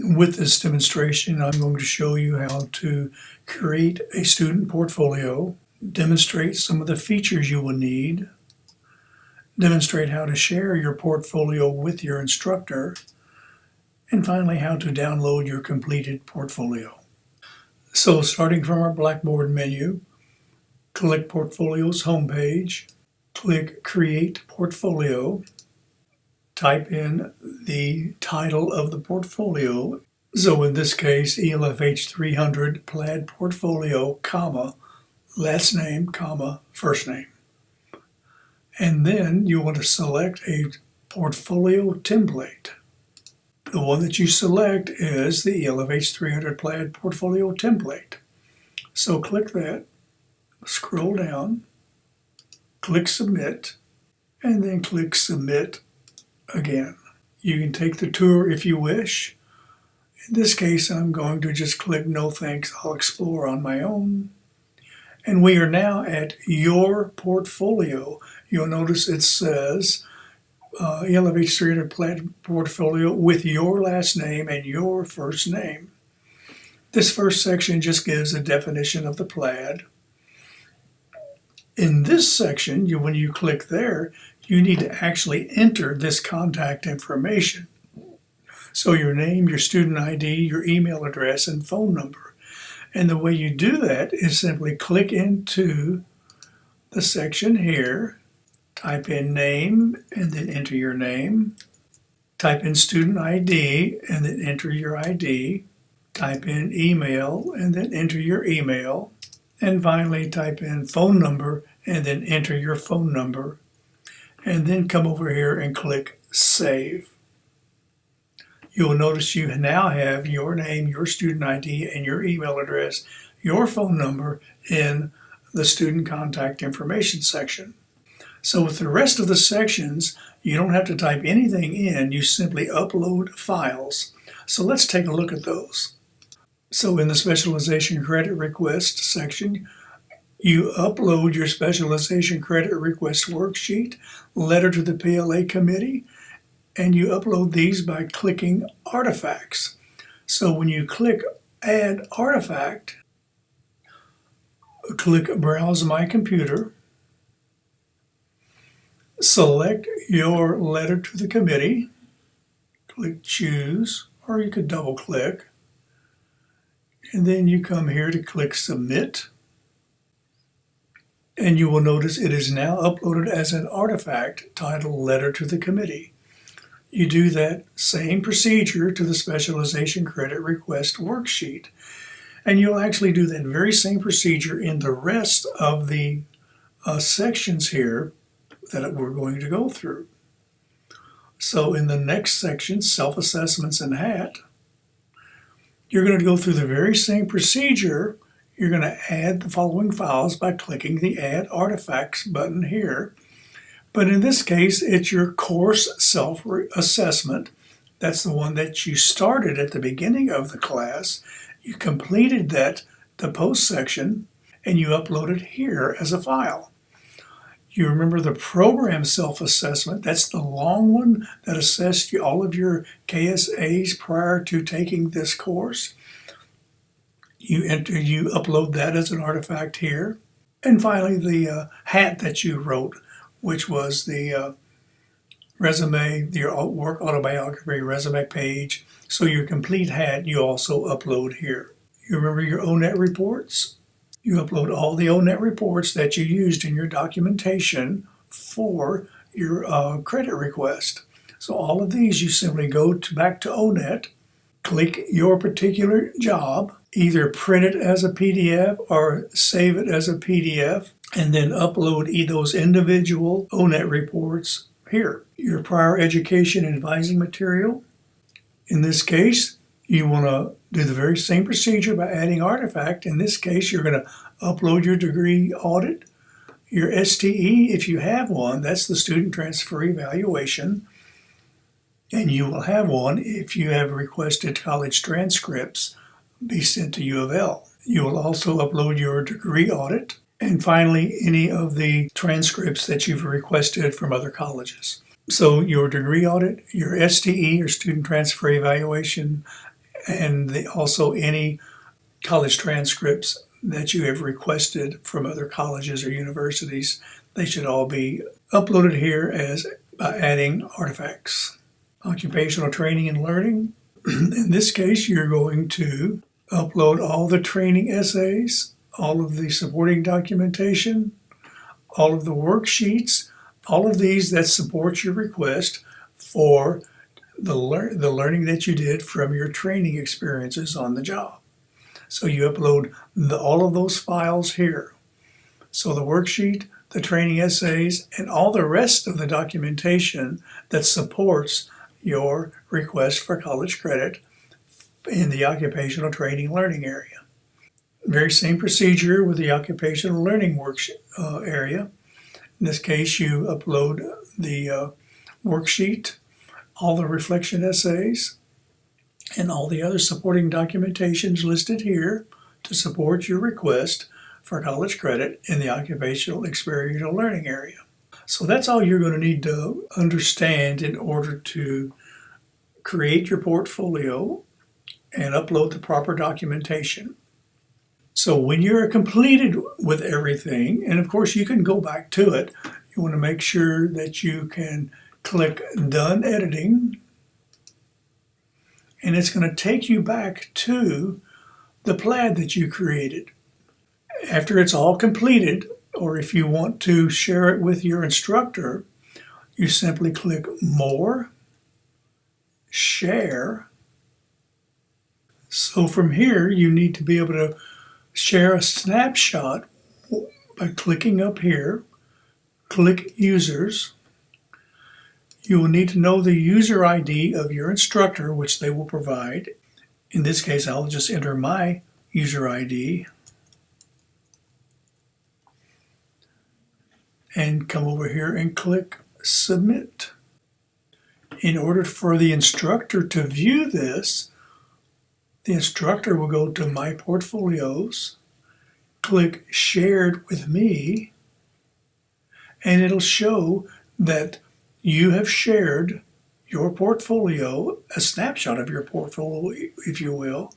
With this demonstration, I'm going to show you how to create a student portfolio, demonstrate some of the features you will need, demonstrate how to share your portfolio with your instructor, and finally how to download your completed portfolio. So starting from our Blackboard menu, click Portfolio's homepage, click Create Portfolio, type in the title of the portfolio. So in this case, ELFH 300 Plaid Portfolio, comma, last name, comma, first name. And then you want to select a portfolio template. The one that you select is the ELFH 300 Plaid Portfolio template. So click that, scroll down, click Submit, and then click Submit again. You can take the tour if you wish. In this case, I'm going to just click No Thanks, I'll explore on my own. And we are now at Your Portfolio. You'll notice it says ELFH 300 Plaid Portfolio with your last name and your first name. This first section just gives a definition of the plaid. In this section, when you click there, you need to actually enter this contact information. So your name, your student ID, your email address, and phone number. And the way you do that is simply click into the section here, type in name, and then enter your name. Type in student ID, and then enter your ID. Type in email, and then enter your email. And finally, type in phone number, and then enter your phone number. And then come over here and click Save. You'll notice you now have your name, your student ID, and your email address, your phone number in the student contact information section. So with the rest of the sections, you don't have to type anything in, you simply upload files. So let's take a look at those. So in the specialization credit request section, you upload your specialization credit request worksheet, letter to the PLA committee, and you upload these by clicking Artifacts. So when you click Add Artifact, click Browse My Computer, select your letter to the committee, click Choose, or you could double click, and then you come here to click Submit, and you will notice it is now uploaded as an artifact titled Letter to the Committee. You do that same procedure to the specialization credit request worksheet. And you'll actually do that very same procedure in the rest of the sections here that we're going to go through. So in the next section, self-assessments and HAT, you're going to go through the very same procedure. You're going to add the following files by clicking the Add Artifacts button here. But in this case, it's your course self-assessment. That's the one that you started at the beginning of the class. You completed that, the post section, and you upload it here as a file. You remember the program self-assessment. That's the long one that assessed all of your KSAs prior to taking this course. You upload that as an artifact here. And finally, the HAT that you wrote, which was the resume, your work autobiography resume page. So your complete HAT you also upload here. You remember your ONET reports? You upload all the ONET reports that you used in your documentation for your credit request. So all of these you simply go back to ONET, click your particular job, either print it as a PDF or save it as a PDF, and then upload those individual ONET reports here. Your prior education advising material. In this case, you want to do the very same procedure by adding artifact. In this case, you're going to upload your degree audit, your STE, if you have one, that's the student transfer evaluation, and you will have one if you have requested college transcripts be sent to U of L. You will also upload your degree audit, and finally, any of the transcripts that you've requested from other colleges. So your degree audit, your STE, or student transfer evaluation, and also any college transcripts that you have requested from other colleges or universities. They should all be uploaded here as by adding artifacts. Occupational training and learning. In this case, you're going to upload all the training essays, all of the supporting documentation, all of the worksheets, all of these that support your request for the learning that you did from your training experiences on the job. So you upload all of those files here. So the worksheet, the training essays, and all the rest of the documentation that supports your request for college credit in the occupational training learning area. Very same procedure with the occupational learning area. In this case, you upload the worksheet, all the reflection essays, and all the other supporting documentations listed here to support your request for college credit in the occupational experiential learning area. So that's all you're going to need to understand in order to create your portfolio and upload the proper documentation. So when you're completed with everything, and of course you can go back to it, you want to make sure that you can click Done Editing, and it's going to take you back to the PLAD that you created. After it's all completed, or if you want to share it with your instructor, you simply click More, Share. So from here, you need to be able to share a snapshot by clicking up here, click Users. You will need to know the user ID of your instructor, which they will provide. In this case, I'll just enter my user ID and come over here and click Submit. In order for the instructor to view this, the instructor will go to My Portfolios, click Shared with Me, and it'll show that you have shared your portfolio, a snapshot of your portfolio, if you will,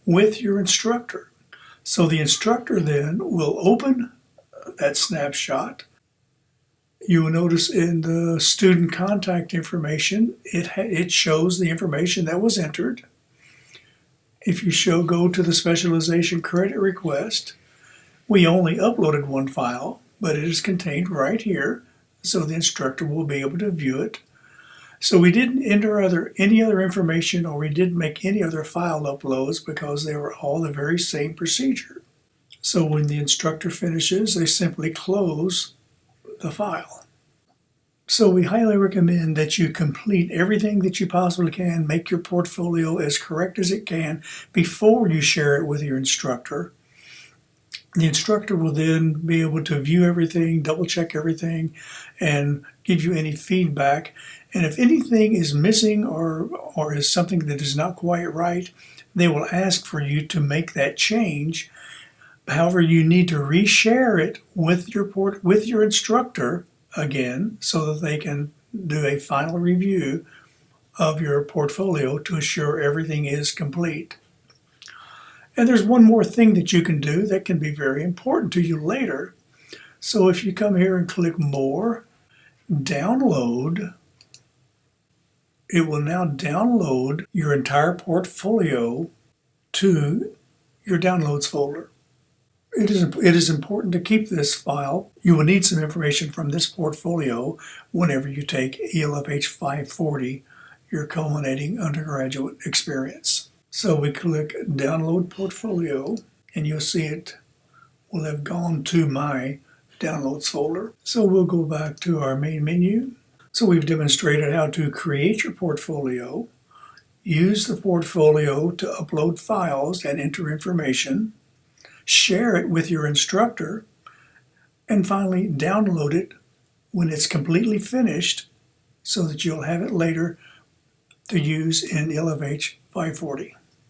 with your instructor. So the instructor then will open that snapshot. You will notice in the student contact information, it shows the information that was entered. If you go to the specialization credit request, we only uploaded one file, but it is contained right here, so the instructor will be able to view it. So we didn't enter any other information, or we didn't make any other file uploads because they were all the very same procedure. So when the instructor finishes, they simply close the file. So we highly recommend that you complete everything that you possibly can, make your portfolio as correct as it can before you share it with your instructor. The instructor will then be able to view everything, double check everything, and give you any feedback. And if anything is missing or is something that is not quite right, they will ask for you to make that change. However, you need to reshare it with your instructor again so that they can do a final review of your portfolio to assure everything is complete. And there's one more thing that you can do that can be very important to you later. So if you come here and click More, Download, it will now download your entire portfolio to your Downloads folder. It is important to keep this file. You will need some information from this portfolio whenever you take ELFH 540, your culminating undergraduate experience. So we click Download Portfolio, and you'll see it will have gone to my Downloads folder. So we'll go back to our main menu. So we've demonstrated how to create your portfolio, use the portfolio to upload files and enter information, share it with your instructor, and finally download it when it's completely finished so that you'll have it later to use in ELFH 540.